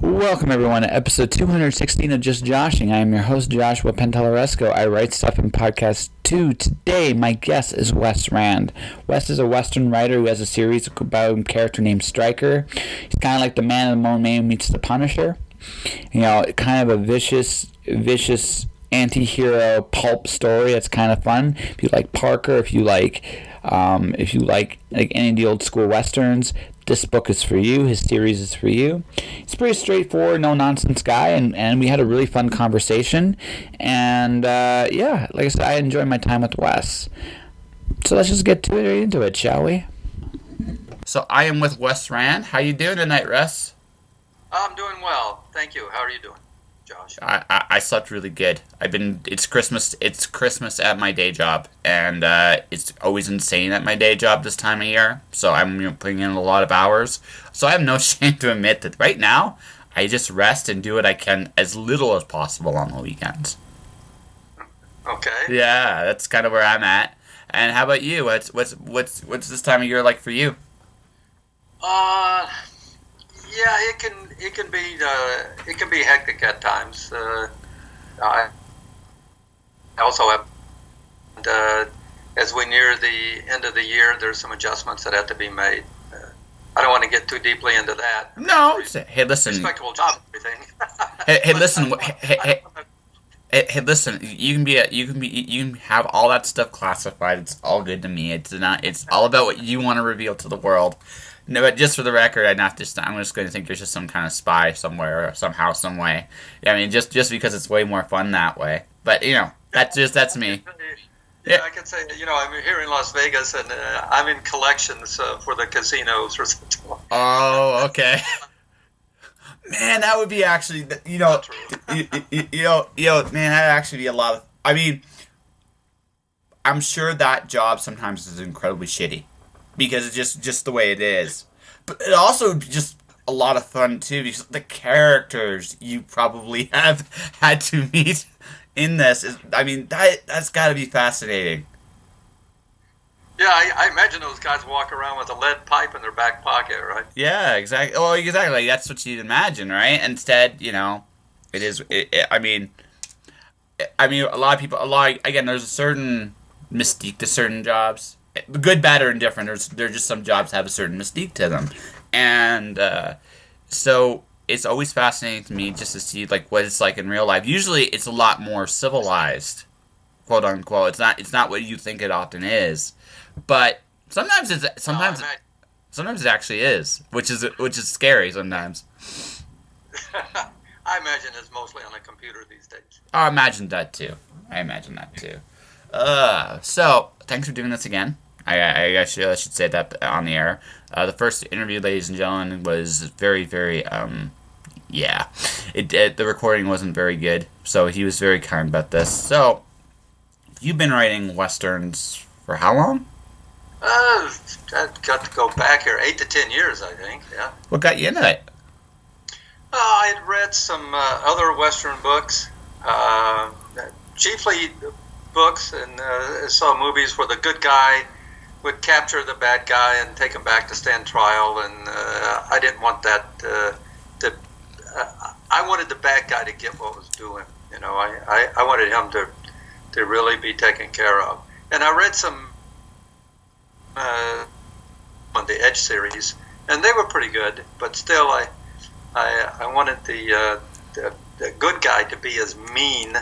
Welcome everyone to episode 216 of Just Joshing. I am your host Joshua Pentelaresco. I write stuff in podcast 2. Today my guest is Wes Rand. Wes is a Western writer who has a series about a character named Stryker. He's kind of like the man in the Moon Man meets the Punisher. You know, kind of a vicious anti-hero pulp story. It's kind of fun. If you like Parker, if you like any of the old school westerns, this book is for you. His series is for you. He's a pretty straightforward, no-nonsense guy, and we had a really fun conversation. And, like I said, I enjoyed my time with Wes. So let's just get right into it, shall we? So I am with Wes Rand. How you doing tonight, Russ? I'm doing well. Thank you. How are you doing, Josh? I slept really good. It's Christmas at my day job, and it's always insane at my day job this time of year, so I'm putting in a lot of hours. So I have no shame to admit that right now I just rest and do what I can as little as possible on the weekends. Okay. Yeah, that's kind of where I'm at. And how about you? What's this time of year like for you? Yeah, it can be hectic at times. I also have, as we near the end of the year, there's some adjustments that have to be made. I don't want to get too deeply into that. No. Hey, listen. Respectable job, and everything. Hey, listen. Hey, listen. You can have all that stuff classified. It's all good to me. It's all about what you want to reveal to the world. No, but just for the record, I'm just going to think there's just some kind of spy somewhere, or somehow, some way. I mean, just because it's way more fun that way. But that's me. Yeah, I can say, I'm here in Las Vegas, and I'm in collections for the casinos or something. Oh, okay. Man, that would be actually, man, that'd actually be a lot of. I mean, I'm sure that job sometimes is incredibly shitty. Because it's just the way it is. But it also just a lot of fun, too, because the characters you probably have had to meet in this, that's got to be fascinating. Yeah, I imagine those guys walk around with a lead pipe in their back pocket, right? Yeah, exactly. Well, exactly. That's what you'd imagine, right? Instead, it is, a lot of people, again, there's a certain mystique to certain jobs. Good, bad, or indifferent. There's just some jobs have a certain mystique to them, and so it's always fascinating to me just to see what it's like in real life. Usually, it's a lot more civilized, quote unquote. It's not what you think it often is, but sometimes it actually is, which is scary sometimes. I imagine it's mostly on a computer these days. I imagine that too. So thanks for doing this again. I should say that on the air. The first interview, ladies and gentlemen, was very, very, the recording wasn't very good, so he was very kind about this. So, you've been writing westerns for how long? I've got to go back here, 8 to 10 years, I think, yeah. What got you into it? I had read some other western books, chiefly books, and saw movies where the good guy would capture the bad guy and take him back to stand trial, and I didn't want that I wanted the bad guy to get what was doing. I wanted him to really be taken care of. And I read some on the Edge series, and they were pretty good, but still I wanted the good guy to be as mean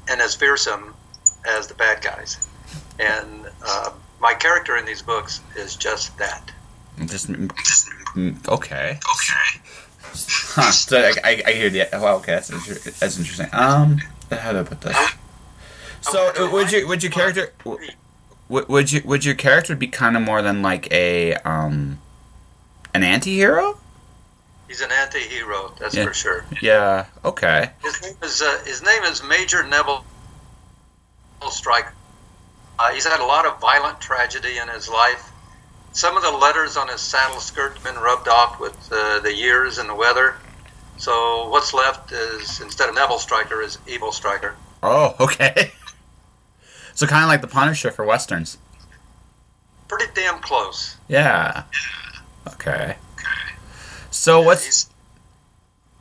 and as fearsome as the bad guys. And my character in these books is just that. Okay. Huh. So I hear the. Well, okay, that's interesting. How do I put this? So would your character would your character be kind of more than like an anti-hero? He's an anti-hero, that's for sure. Yeah. Okay. His name is Major Neville Stryker. He's had a lot of violent tragedy in his life. Some of the letters on his saddle skirt have been rubbed off with the years and the weather. So what's left is, instead of Neville Stryker, is Evil Stryker. Oh, okay. So kind of like the Punisher for westerns. Pretty damn close. Yeah. Okay. So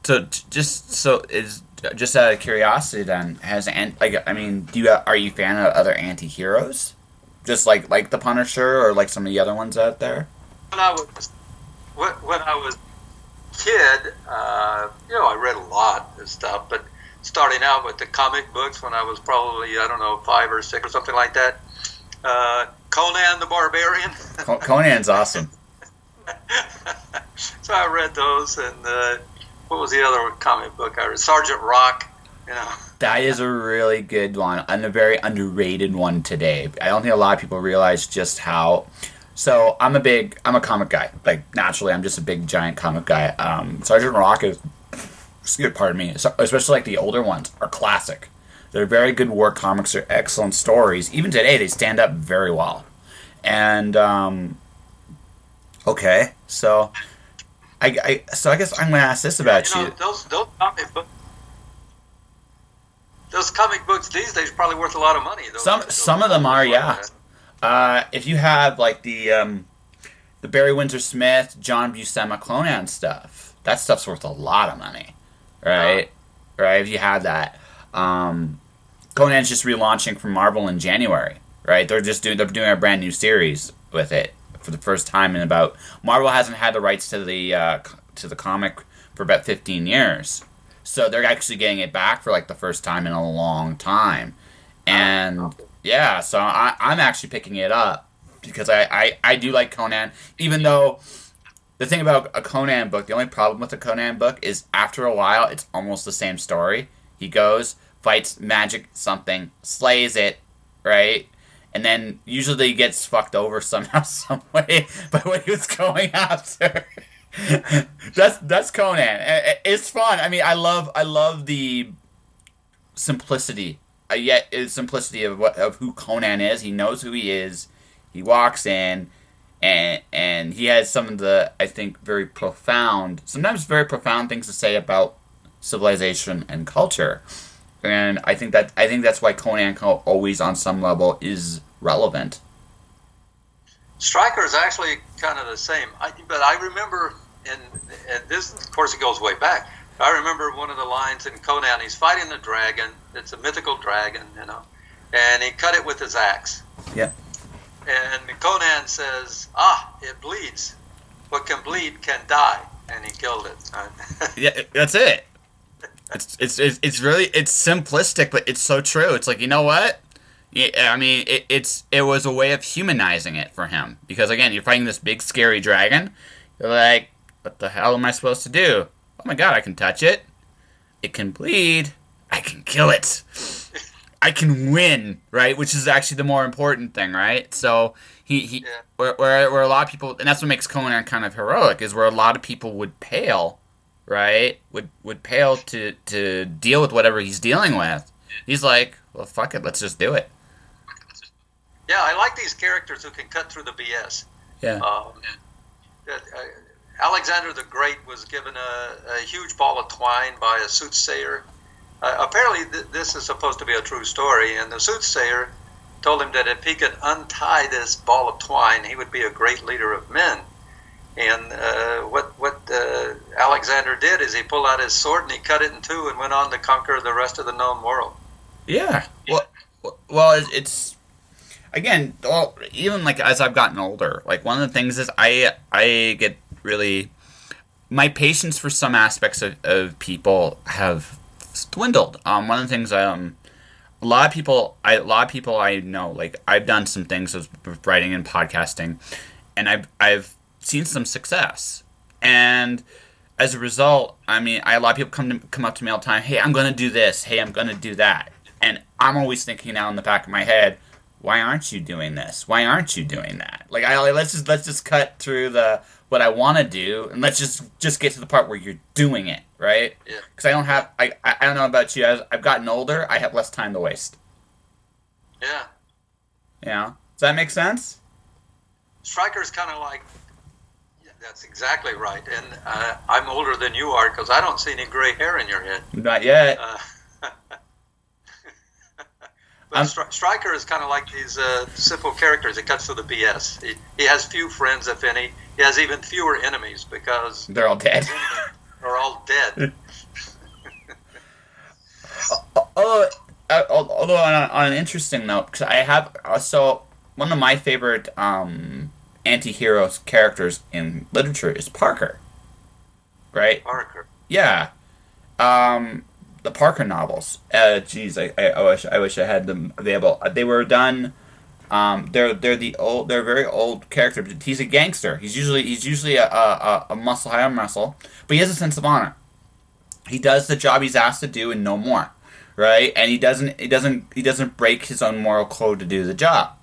Just out of curiosity, then are you a fan of other anti-heroes, just like the Punisher or like some of the other ones out there? When I was a kid, I read a lot of stuff, but starting out with the comic books when I was probably, I don't know, 5 or 6 or something like that. Conan the Barbarian. Conan's awesome. So I read those, and what was the other comic book I read? Sergeant Rock. That is a really good one, and a very underrated one today. I don't think a lot of people realize just how. So I'm a comic guy. Like, naturally, I'm just a big, giant comic guy. Sergeant Rock is, pardon me, especially like the older ones, are classic. They're very good war comics. They're excellent stories. Even today, they stand up very well. And, okay, so I guess I'm going to ask this about you. Those comic books these days are probably worth a lot of money. Some of them are, yeah. If you have like the Barry Windsor Smith, John Buscema Conan stuff, that stuff's worth a lot of money, right? Right? If you have that, Conan's just relaunching from Marvel in January, right? They're doing a brand new series with it for the first time in about. Marvel hasn't had the rights to the comic for about 15 years, so they're actually getting it back for like the first time in a long time, and. Yeah, so I'm actually picking it up because I do like Conan, even though the thing about a Conan book, the only problem with a Conan book is after a while it's almost the same story. He goes, fights magic something, slays it, right? And then usually gets fucked over somehow, some way by what he was going after. That's Conan. It's fun. I mean, I love the simplicity. Yet is simplicity of who Conan is. He knows who he is. He walks in, and he has some of the, I think, sometimes very profound things to say about civilization and culture. And I think that's why Conan always, on some level, is relevant. Stryker is actually kind of the same. But I remember, and this, of course, it goes way back. I remember one of the lines in Conan. He's fighting the dragon. It's a mythical dragon, and he cut it with his axe. Yeah. And Conan says, it bleeds. What can bleed can die. And he killed it. Yeah, that's it. It's really simplistic, but it's so true. It's like, you know what? I mean, it was a way of humanizing it for him, because again, you're fighting this big scary dragon. You're like, what the hell am I supposed to do? Oh my god, I can touch it. It can bleed. I can kill it. I can win, right? Which is actually the more important thing, right? So where a lot of people, and that's what makes Conan kind of heroic, is where a lot of people would pale, right? Would pale to deal with whatever he's dealing with. He's like, well, fuck it, let's just do it. Yeah, I like these characters who can cut through the BS. Yeah. Alexander the Great was given a huge ball of twine by a soothsayer. Apparently, this is supposed to be a true story, and the soothsayer told him that if he could untie this ball of twine, he would be a great leader of men. And what Alexander did is he pulled out his sword and he cut it in two and went on to conquer the rest of the known world. Yeah. Well, it's again, even like as I've gotten older, like one of the things is I get really, my patience for some aspects of people have dwindled. One of the things, a lot of people I know, like I've done some things with writing and podcasting, and I've seen some success, and as a result, I mean, a lot of people come up to me all the time. Hey, I'm going to do this. Hey, I'm going to do that, and I'm always thinking now in the back of my head, why aren't you doing this? Why aren't you doing that? Like, let's just cut through what I want to do, and let's just get to the part where you're doing it, right? Yeah. Because I don't know about you. As I've gotten older, I have less time to waste. Yeah. Yeah. Does that make sense? Stryker's kind of like, yeah, that's exactly right. And I'm older than you are because I don't see any gray hair in your head. Not yet. But Stryker is kind of like these simple characters. He cuts through the BS. He has few friends, if any. He has even fewer enemies because they're all dead. They're all dead. Although, although on an interesting note, because I have so one of my favorite anti-hero characters in literature is Parker, right? Parker. Yeah, the Parker novels. Geez, I wish I had them available. They were done. They're a very old character. But he's a gangster. He's usually a muscle high on muscle, but he has a sense of honor. He does the job he's asked to do and no more, right? And he doesn't break his own moral code to do the job.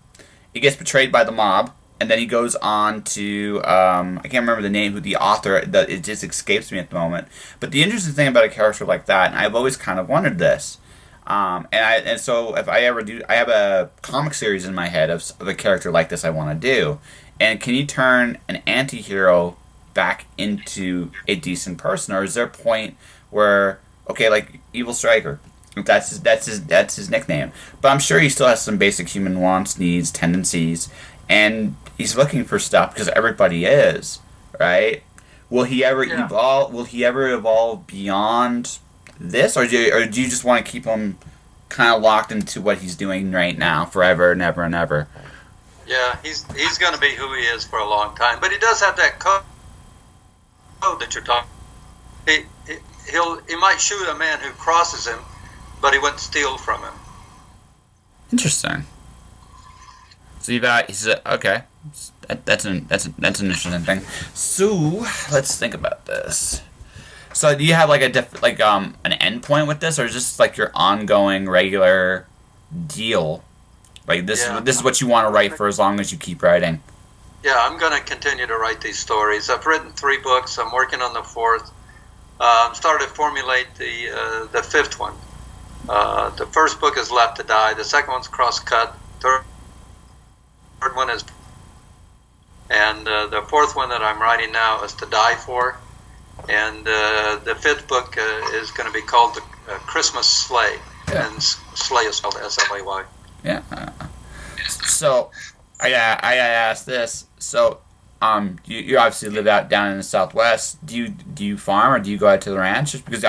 He gets betrayed by the mob, and then he goes on to I can't remember the name, who the author. It just escapes me at the moment. But the interesting thing about a character like that, and I've always kind of wondered this, so if I ever do, I have a comic series in my head of a character like this I want to do, and can you turn an anti-hero back into a decent person, or is there a point where, okay, like Evil Stryker, that's his nickname, but I'm sure he still has some basic human wants, needs, tendencies, and he's looking for stuff because everybody is, right? Will he ever evolve? Will he ever evolve beyond this, or do you just want to keep him kind of locked into what he's doing right now, forever and ever and ever? Yeah, he's going to be who he is for a long time, but he does have that code that you're talking. He might shoot a man who crosses him, but he wouldn't steal from him. Interesting. So okay. That's an interesting thing. So let's think about this. So do you have like an end point with this, or is this like your ongoing regular deal? Like this is what you want to write for as long as you keep writing. Yeah, I'm going to continue to write these stories. I've written 3 books. I'm working on the 4th. Started to formulate the 5th one. The first book is Left to Die. The second one's Crosscut. Third one is, and the 4th one that I'm writing now is To Die For. And the 5th book is going to be called The Christmas Sleigh. Yeah. And Sleigh is spelled S-L-A-Y. Yeah. So I asked this. So you obviously live out down in the Southwest. Do you farm, or do you go out to the ranch? Just because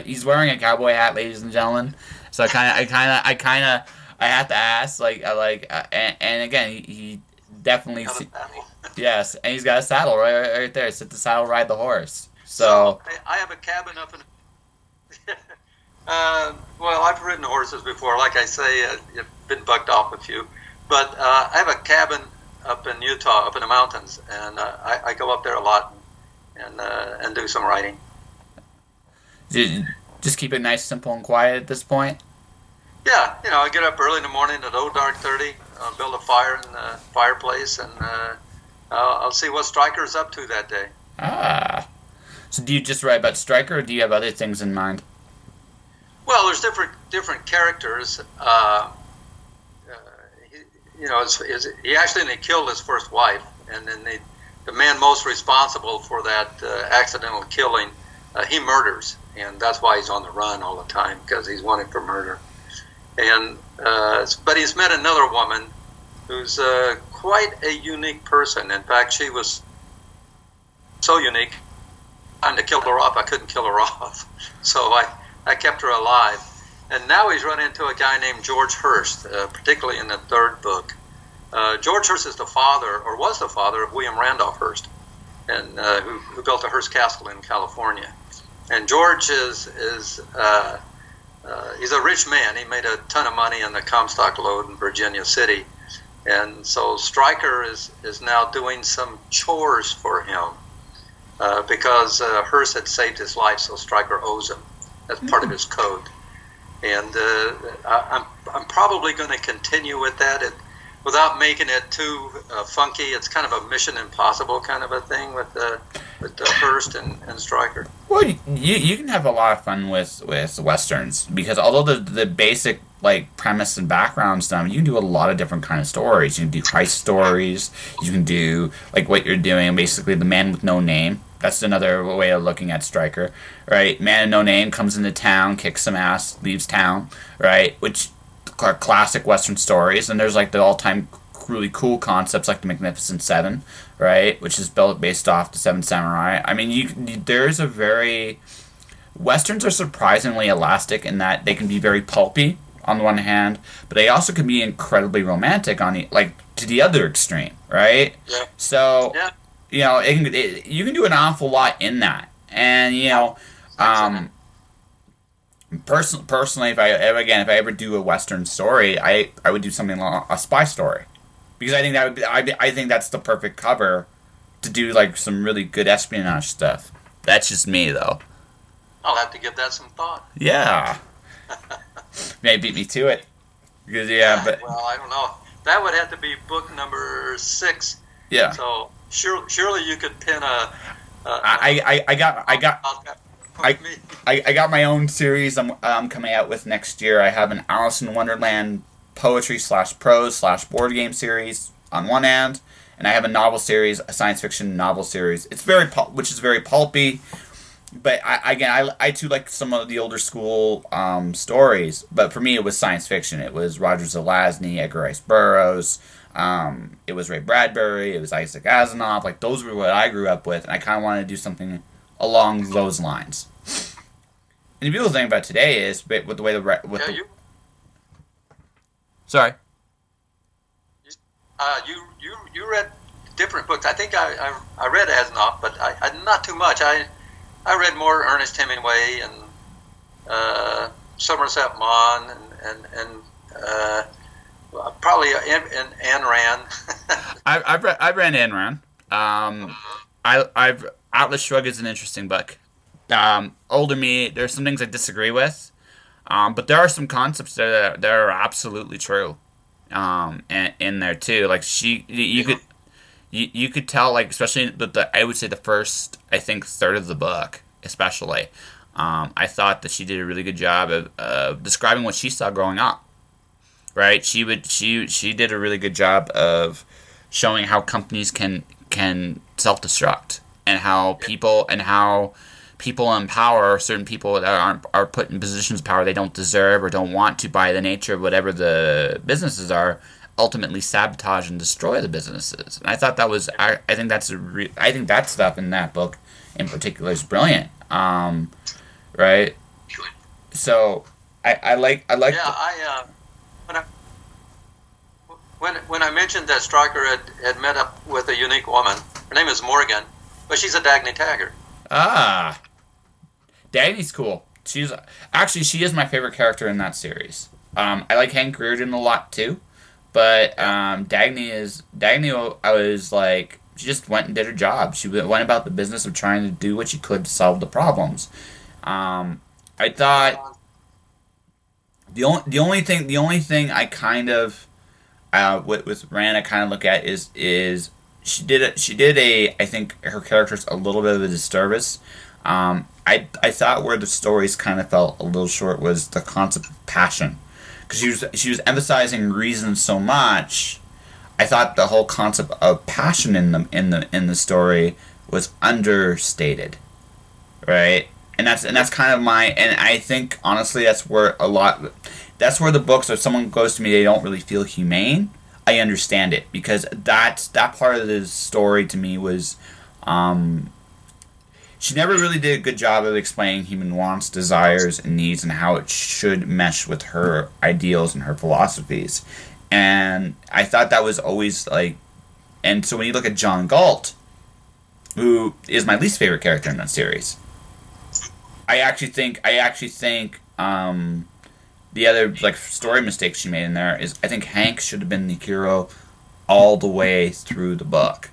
he's wearing a cowboy hat, ladies and gentlemen. So I have to ask, and again, he definitely yes, and he's got a saddle right there. Sit the saddle, ride the horse. So I have a cabin up in. Well, I've ridden horses before. Like I say, I've been bucked off a few, but I have a cabin up in Utah, up in the mountains, and I go up there a lot and do some writing. Just keep it nice, simple, and quiet at this point? Yeah, I get up early in the morning at dark 30, build a fire in the fireplace, and I'll see what Stryker's up to that day. Ah. So do you just write about Stryker, or do you have other things in mind? Well, there's different characters. He actually killed his first wife, and then the man most responsible for that accidental killing, he murders, and that's why he's on the run all the time, because he's wanted for murder. And but he's met another woman who's quite a unique person. In fact, she was so unique, trying to kill her off, I couldn't kill her off, so I kept her alive. And now he's run into a guy named George Hearst, particularly in the 3rd book. George Hearst is the father, or was the father, of William Randolph Hearst, and who built the Hearst Castle in California. And George is he's a rich man. He made a ton of money in the Comstock Lode in Virginia City. And so Stryker is now doing some chores for him because Hearst had saved his life, so Stryker owes him. That's part of his code. And I'm probably going to continue with that without making it too funky. It's kind of a Mission Impossible kind of a thing with Hearst and Stryker. Well, you can have a lot of fun with westerns, because although the basic premise and background stuff, you can do a lot of different kind of stories. You can do heist stories. You can do what you're doing, basically the man with no name. That's another way of looking at Stryker, right? Man with no name comes into town, kicks some ass, leaves town, right? Which are classic Western stories. And there's the all-time really cool concepts like the Magnificent Seven, right? Which is based off the Seven Samurai. I mean, there's a very Westerns are surprisingly elastic in that they can be very pulpy on the one hand, but they also can be incredibly romantic on the to the other extreme, right? Yeah. So, Yeah. you can do an awful lot in that, and personally, if I ever do a Western story, I would do something like a spy story, because I think that would be, I think that's the perfect cover to do like some really good espionage stuff. That's just me though. I'll have to give that some thought. Yeah. May beat me to it. Because but well, I don't know. That would have to be book number 6. Yeah. So surely you could pin I got my own series I'm coming out with next year. I have an Alice in Wonderland poetry / prose / board game series on one hand, and I have a novel series, a science fiction novel series. It's which is very pulpy, but I too like some of the older school stories. But for me, it was science fiction. It was Roger Zelazny, Edgar Rice Burroughs. It was Ray Bradbury. It was Isaac Asimov. Like those were what I grew up with, and I kind of wanted to do something along those lines. And the beautiful thing about today is with the way sorry. You read different books. I think I read Asimov, but I not too much. I read more Ernest Hemingway and Somerset Maugham and probably Ayn Rand. I've read Ayn Rand. I've Atlas Shrugged is an interesting book. Older me, there's some things I disagree with, but there are some concepts that are absolutely true, in there too. Like you could tell, like especially I would say the first third of the book, especially. I thought that she did a really good job of describing what she saw growing up. Right, she did a really good job of showing how companies can self-destruct, and how people empower certain people that are put in positions of power they don't deserve or don't want to, by the nature of whatever the businesses are, ultimately sabotage and destroy the businesses. And I thought that was I think that stuff in that book in particular is brilliant. Right, so I like yeah. When I mentioned that Stryker had met up with a unique woman, her name is Morgan, but she's a Dagny Taggart. Ah, Dagny's cool. She is my favorite character in that series. I like Hank Reardon a lot too, but Dagny. I was like, she just went and did her job. She went about the business of trying to do what she could to solve the problems. I thought the only thing I kind of with Rand I kind of look at is she did I think her character's a little bit of a disservice. I thought where the stories kind of fell a little short was the concept of passion, because she was emphasizing reason so much. I thought the whole concept of passion in the story was understated, right? And that's kind of and I think honestly that's where the books, if someone goes to me, they don't really feel humane, I understand it, because that part of the story to me was, she never really did a good job of explaining human wants, desires, and needs, and how it should mesh with her ideals and her philosophies. And I thought that was always and so when you look at John Galt, who is my least favorite character in that series, I actually think the other story mistake she made in there is I think Hank should have been the hero all the way through the book.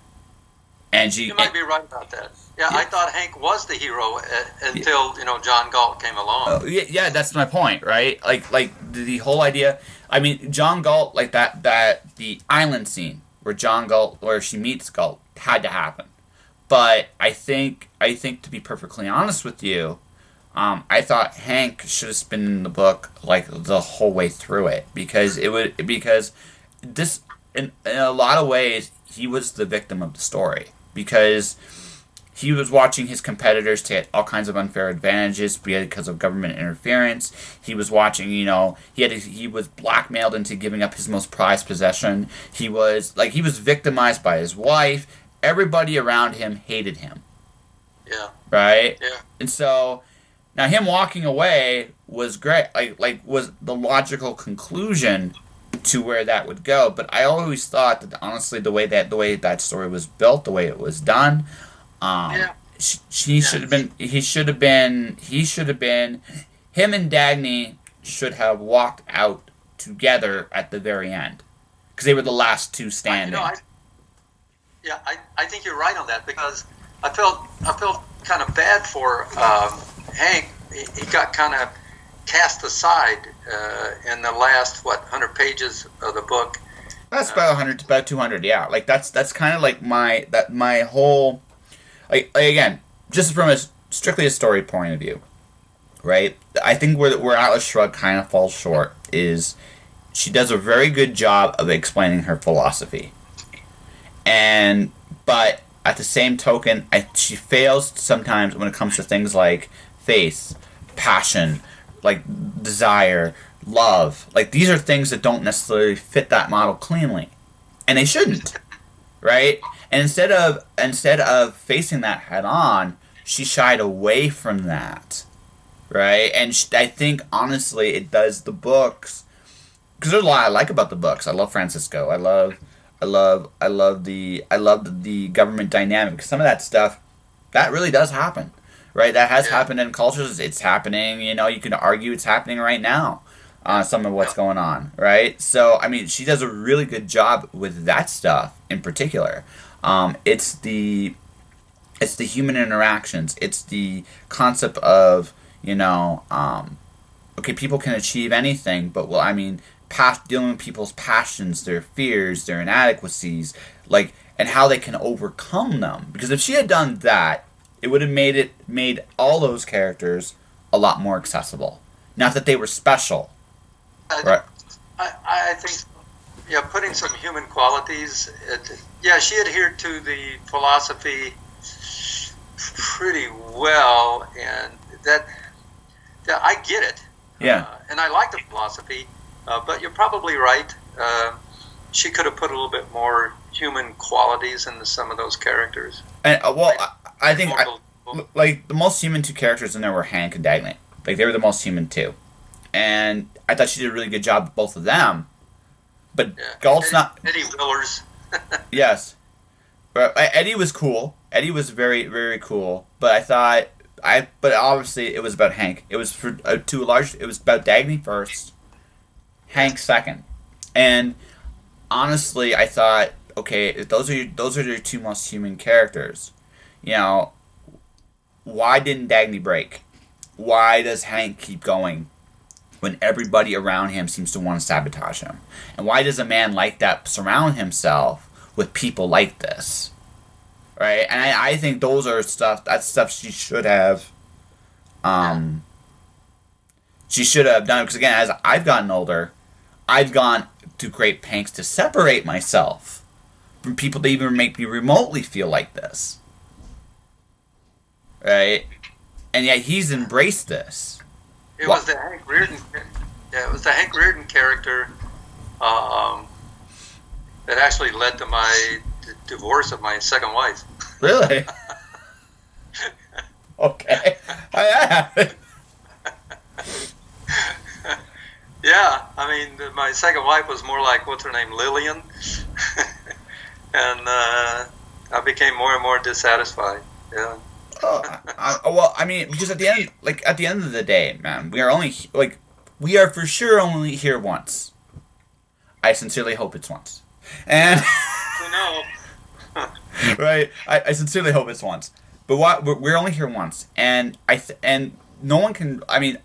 And you might be right about that. Yeah, I thought Hank was the hero until John Galt came along. Yeah, that's my point, right? Like the whole idea. I mean, John Galt, that the island scene where she meets Galt had to happen. But I think to be perfectly honest with you, I thought Hank should have been in the book the whole way through it, because this in a lot of ways he was the victim of the story, because he was watching his competitors take all kinds of unfair advantages because of government interference. He was watching, he was blackmailed into giving up his most prized possession. He was victimized by his wife. Everybody around him hated him. Yeah. Right? Yeah. And so Now, him walking away was great. Was the logical conclusion to where that would go. But I always thought that honestly, the way that story was built, the way it was done, Yeah. he should have been. Him and Dagny should have walked out together at the very end because they were the last two standing. I think you're right on that because I felt kind of bad for Hank. He got kind of cast aside in the last 100 pages of the book. That's about 100 to about 200. Yeah, like that's kind of like my whole again, just from strictly a story point of view, right? I think where Atlas Shrugged kind of falls short is she does a very good job of explaining her philosophy, but at the same token, she fails sometimes when it comes to things like faith, passion, like desire, love. Like these are things that don't necessarily fit that model cleanly, and they shouldn't, right? And instead of facing that head on, she shied away from that, right? And I think honestly, it does the books because there's a lot I like about the books. I love Francisco. I love the government dynamic. Some of that stuff that really does happen, right? That has happened in cultures. It's happening. You can argue it's happening right now. Some of what's going on, right? So I mean, she does a really good job with that stuff in particular. It's the human interactions. It's the concept of okay, people can achieve anything, but dealing with people's passions, their fears, their inadequacies, and how they can overcome them. Because if she had done that, it would have made all those characters a lot more accessible. Not that they were special, right? I think, putting some human qualities. She adhered to the philosophy pretty well, and that I get it. Yeah, and I like the philosophy. But you're probably right. She could have put a little bit more human qualities into some of those characters. And I think the most human two characters in there were Hank and Dagny. Like they were the most human two, and I thought she did a really good job with both of them. But Galt's not. Eddie Willers. Yes, but Eddie was cool. Eddie was very, very cool. But but obviously it was about Hank. It was it was about Dagny first. Hank second, and honestly, I thought, okay, if those are your two most human characters. Why didn't Dagny break? Why does Hank keep going when everybody around him seems to want to sabotage him? And why does a man like that surround himself with people like this? Right, and I think that's stuff she should have. She should have done, because again, as I've gotten older, I've gone to great pains to separate myself from people that even make me remotely feel like this. Right? And yet he's embraced this. It was the Hank Reardon. Yeah, it was the Hank Reardon character that actually led to my divorce of my second wife. Really? Okay. Yeah, my second wife was more like, what's her name, Lillian? And I became more and more dissatisfied. Yeah. Because at the end of the day, man, we are for sure only here once. I sincerely hope it's once. And No. Right? I sincerely hope it's once. But we're only here once, and no one can. I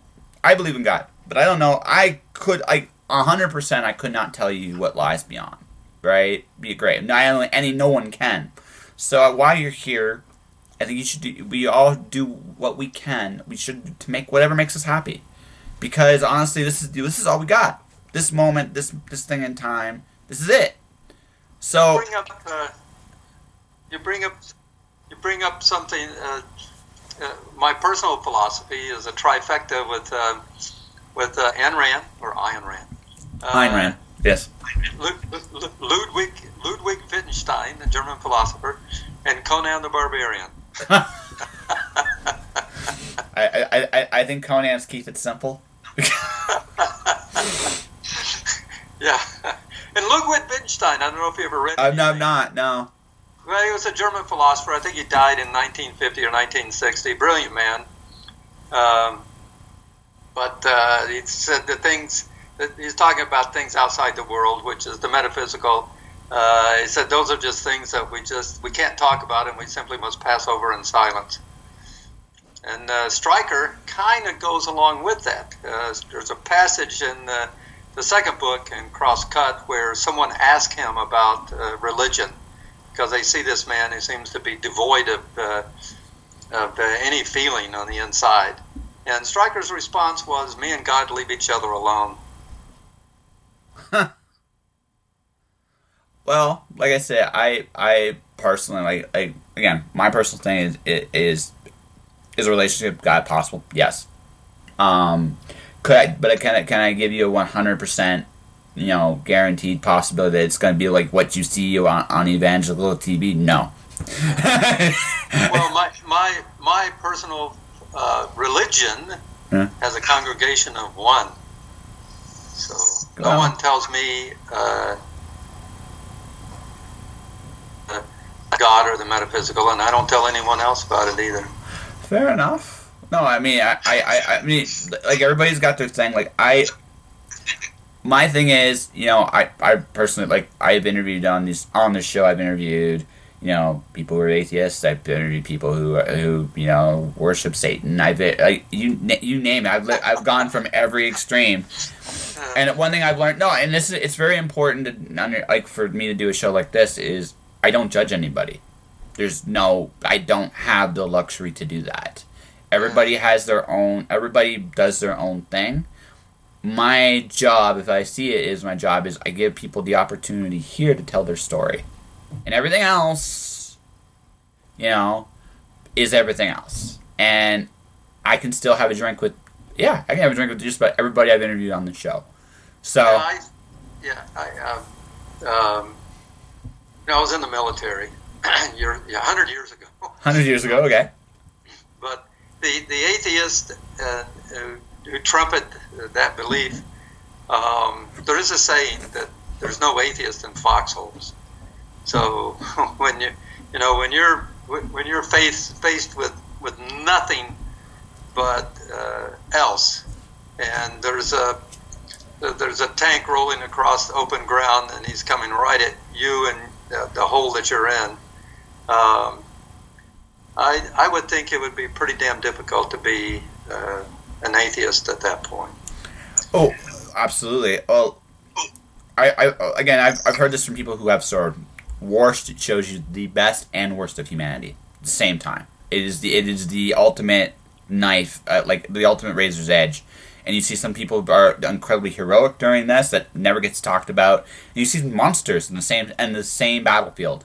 believe in God, but I don't know. 100%, I could not tell you what lies beyond. Right? Be great. No one can. So while you're here, I think we all do what we can. We should to make whatever makes us happy, because honestly, this is all we got. This moment, this thing in time, this is it. So you bring up something. My personal philosophy is a trifecta with Ayn Rand or Ayn Rand. Ayn Rand, yes. Ludwig Wittgenstein, the German philosopher, and Conan the Barbarian. I think Conan's keep it simple. Yeah. And Ludwig Wittgenstein, I don't know if you ever read No, I'm not. No. Well, he was a German philosopher. I think he died in 1950 or 1960. Brilliant man. But he said the things that he's talking about, things outside the world, which is the metaphysical. He said those are just things that we can't talk about, and we simply must pass over in silence. And Stryker kind of goes along with that. There's a passage in the second book in Crosscut where someone asks him about religion, because they see this man who seems to be devoid of any feeling on the inside. And Stryker's response was, "Me and God leave each other alone." Well, like I said, I personally like again, my personal thing is a relationship with God possible? Yes. Can I give you a 100%, guaranteed possibility that it's going to be like what you see on evangelical TV? No. Well, my personal religion has a congregation of one, so no one tells me God or the metaphysical, and I don't tell anyone else about it either. Fair enough. No, I mean, I mean, like everybody's got their thing. Like my thing is, I personally, like, I've interviewed on this show. I've interviewed, people who are atheists. I've interviewed people who worship Satan. You name it. I've gone from every extreme. And one thing I've learned, it's very important to for me to do a show like this is I don't judge anybody. I don't have the luxury to do that. Everybody does their own thing. My job, if I see it, is I give people the opportunity here to tell their story. And everything else, is everything else. And I can still have a drink with, I can have a drink with just about everybody I've interviewed on the show. So. I was in the military 100 years ago. 100 years ago, okay. But the atheists who trumpet that belief, there is a saying that there's no atheist in foxholes. So when you're faced with nothing but else, and there's a tank rolling across the open ground, and he's coming right at you and the hole that you're in. I would think it would be pretty damn difficult to be an atheist at that point. Oh, absolutely. Well, I've heard this from people who have sort of worst. It shows you the best and worst of humanity at the same time. It is the ultimate knife, like the ultimate razor's edge. And you see some people are incredibly heroic during this that never gets talked about. And you see monsters in the same battlefield,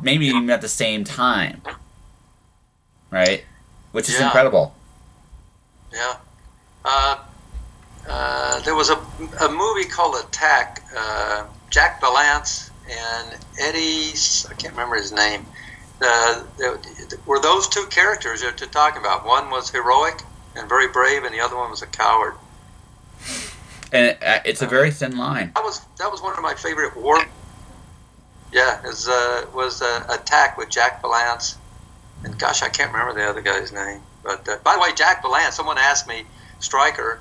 maybe even at the same time, right? Which is incredible. Yeah. There was a movie called Attack. Jack Palance and Eddie, I can't remember his name. Were those two characters you're talking about? One was heroic and very brave, and the other one was a coward. And it's a very thin line. That was one of my favorite war. Yeah, it was Attack with Jack Palance, and gosh, I can't remember the other guy's name. But by the way, Jack Palance. Someone asked me, Stryker,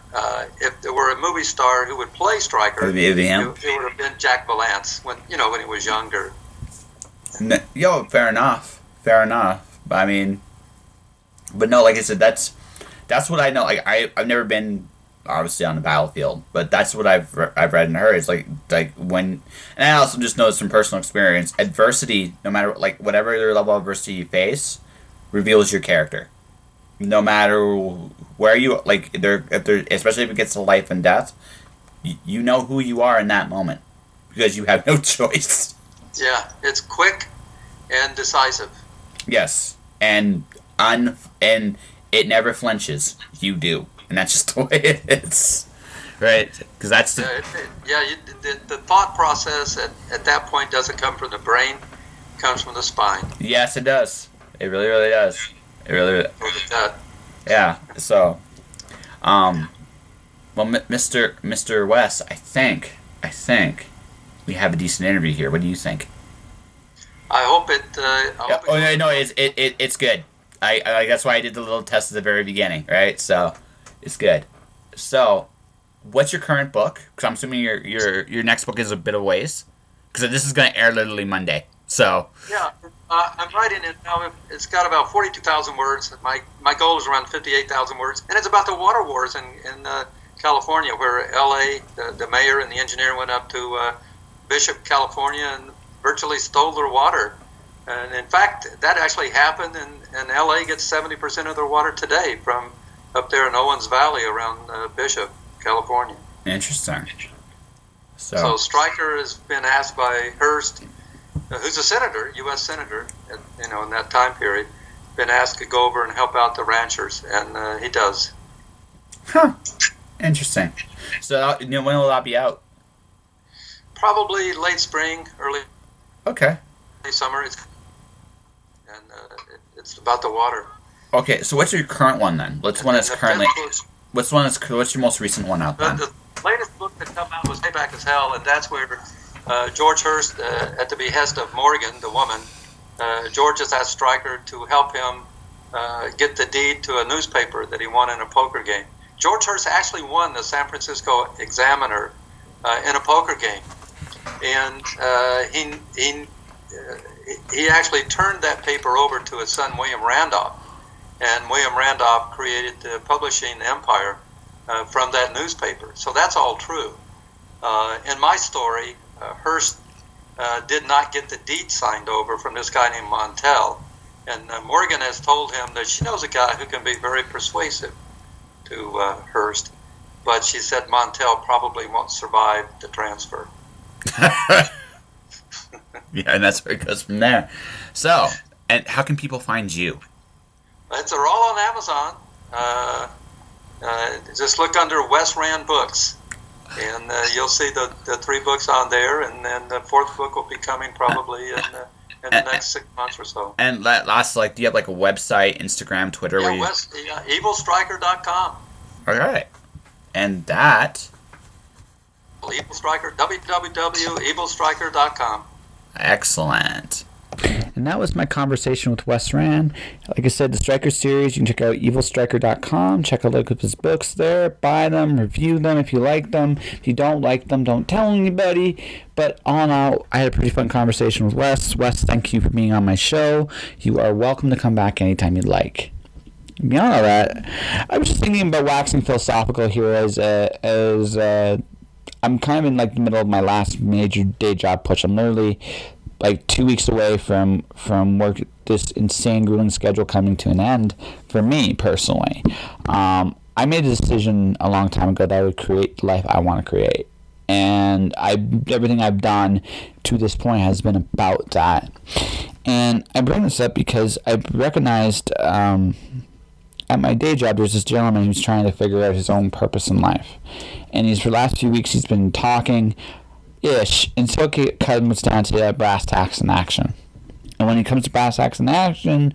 if there were a movie star who would play Stryker, it would have been Jack Palance when he was younger. Fair enough. I mean, but no, like I said, that's what I know. Like I've never been obviously on the battlefield, but that's what I've read and heard. It's like when, and I also just know this from personal experience. Adversity, no matter whatever your level of adversity you face, reveals your character. No matter where you especially if it gets to life and death, you know who you are in that moment because you have no choice. Yeah, it's quick and decisive. Yes, and it never flinches. You do, and that's just the way it is, right? Because that's the thought process at that point doesn't come from the brain; it comes from the spine. Yes, it does. It really, really does. It really. Yeah. So, well, Mr. West, I think we have a decent interview here. What do you think? I hope it. Yeah. Oh no, it's good. I that's why I did the little test at the very beginning, right? So, it's good. So, what's your current book? Because I'm assuming your next book is a bit of ways. Because this is going to air literally Monday. So. Yeah, I'm writing it now. It's got about 42,000 words. My goal is around 58,000 words, and it's about the water wars in California, where L.A. The mayor and the engineer went up to Bishop, California, and virtually stole their water. And in fact, that actually happened, and L.A. gets 70% of their water today from up there in Owens Valley around Bishop, California. Interesting. So Stryker has been asked by Hearst, who's a senator, U.S. senator, in that time period, been asked to go over and help out the ranchers, and he does. Huh. Interesting. So when will that be out? Probably late spring, early summer. It's about the water. Okay, so what's your current one then? What's your most recent one out then? The latest book that came out was Payback as Hell, and that's where George Hearst, at the behest of Morgan, the woman, George has asked Stryker to help him get the deed to a newspaper that he won in a poker game. George Hearst actually won the San Francisco Examiner in a poker game, and he actually turned that paper over to his son William Randolph, and William Randolph created the publishing empire from that newspaper. So that's all true. In my story, Hearst did not get the deed signed over from this guy named Montel, and Morgan has told him that she knows a guy who can be very persuasive to Hearst, but she said Montel probably won't survive the transfer. Yeah, and that's where it goes from there. So, and how can people find you? They're all on Amazon. Just look under Wes Rand Books, and you'll see the 3 books on there, and then the 4th book will be coming probably in the next 6 months or so. And last, do you have a website, Instagram, Twitter? Yeah, evilstryker.com. All right. And that? Evil Stryker, www.evilstryker.com. Excellent. And that was my conversation with Wes Rand. Like I said, the Stryker series, you can check out evilstryker.com. Check out look at his books there. Buy them, review them if you like them. If you don't like them, don't tell anybody. But all in all, I had a pretty fun conversation with Wes. Wes, thank you for being on my show. You are welcome to come back anytime you'd like. Beyond all that, I was just thinking about waxing philosophical here as I'm kind of in the middle of my last major day job push. I'm literally 2 weeks away from work, this insane grueling schedule coming to an end for me personally. I made a decision a long time ago that I would create the life I want to create, and everything I've done to this point has been about that. And I bring this up because I recognized at my day job there's this gentleman who's trying to figure out his own purpose in life, and for the last few weeks he's been talking ish, and so it comes down to brass tacks in action. And when it comes to brass tacks in action,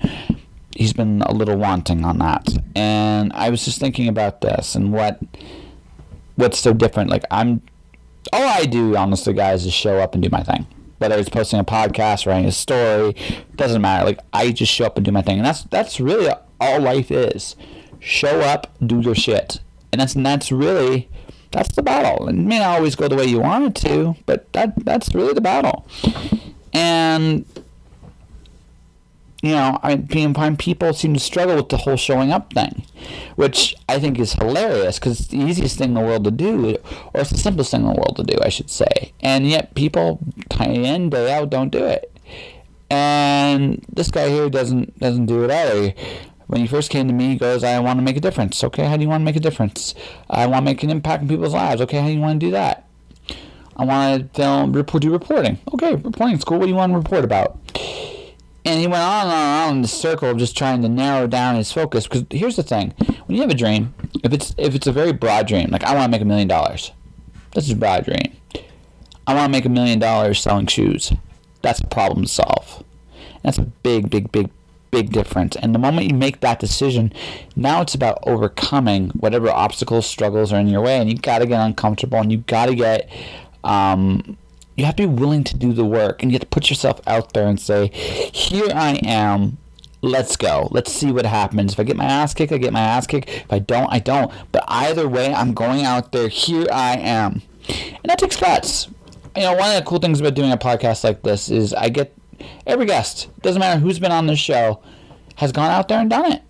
he's been a little wanting on that. And I was just thinking about this and what's so different. All I do, honestly, guys, is show up and do my thing. Whether it's posting a podcast, writing a story, doesn't matter. I just show up and do my thing, and that's really all life is. Show up, do your shit, and that's really. That's the battle. It may not always go the way you want it to, but that's really the battle. And, I find people seem to struggle with the whole showing up thing, which I think is hilarious because it's the easiest thing in the world to do, or it's the simplest thing in the world to do, I should say. And yet people, day in, day out, don't do it. And this guy here doesn't do it either. When he first came to me, he goes, I want to make a difference. Okay, how do you want to make a difference? I want to make an impact in people's lives. Okay, how do you want to do that? I want to do reporting. Okay, reporting's cool. What do you want to report about? And he went on and on in the circle of just trying to narrow down his focus. Because here's the thing. When you have a dream, if it's a very broad dream, I want to make $1 million. That's a broad dream. I want to make $1 million selling shoes. That's a problem to solve. That's a big, big, big big difference. And the moment you make that decision, now it's about overcoming whatever obstacles, struggles are in your way, and you got to get uncomfortable, and you got to get you have to be willing to do the work, and you have to put yourself out there and say, here I am, let's go, let's see what happens. If I get my ass kicked, I get my ass kicked. If I don't, I don't. But either way, I'm going out there, here I am. And that takes guts. One of the cool things about doing a podcast like this is I get every guest, doesn't matter who's been on this show, has gone out there and done it.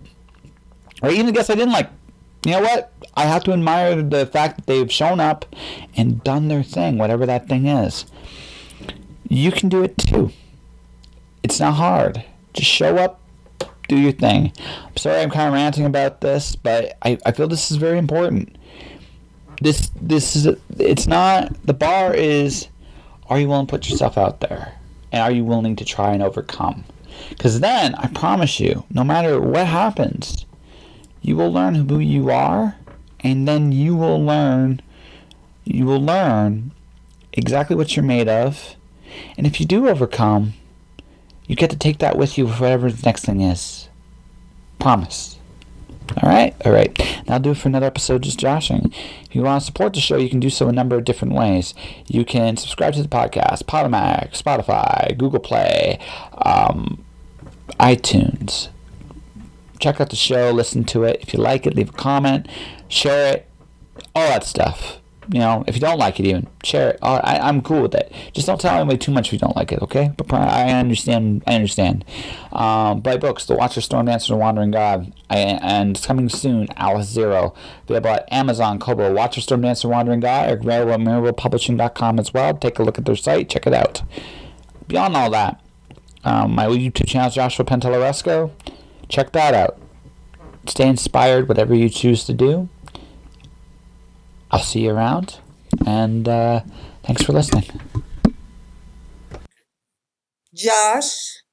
Or even the guests I didn't like. You know what? I have to admire the fact that they've shown up and done their thing, whatever that thing is. You can do it too. It's not hard. Just show up, do your thing. I'm sorry I'm kind of ranting about this, but I feel this is very important. This is, it's not, the bar is, are you willing to put yourself out there? And are you willing to try and overcome? Because then, I promise you, no matter what happens, you will learn who you are, and then you will learn exactly what you're made of. And if you do overcome, you get to take that with you for whatever the next thing is. Promise. Alright? Alright. That'll do it for another episode, Just Joshing. If you want to support the show, you can do so a number of different ways. You can subscribe to the podcast, Podomac, Spotify, Google Play, iTunes. Check out the show, listen to it. If you like it, leave a comment, share it, all that stuff. If you don't like it even, share it. I'm cool with it. Just don't tell anybody too much if you don't like it, okay? But I understand. Buy books, The Watcher, Storm Dancer, and Wandering God. And it's coming soon, Alice Zero. Available at Amazon, Kobo, Watcher, Storm Dancer, Wandering God, or available at MiraBellPublishing.com as well. Take a look at their site. Check it out. Beyond all that, my YouTube channel is Joshua Pantellaresco. Check that out. Stay inspired, whatever you choose to do. I'll see you around, and thanks for listening. Josh.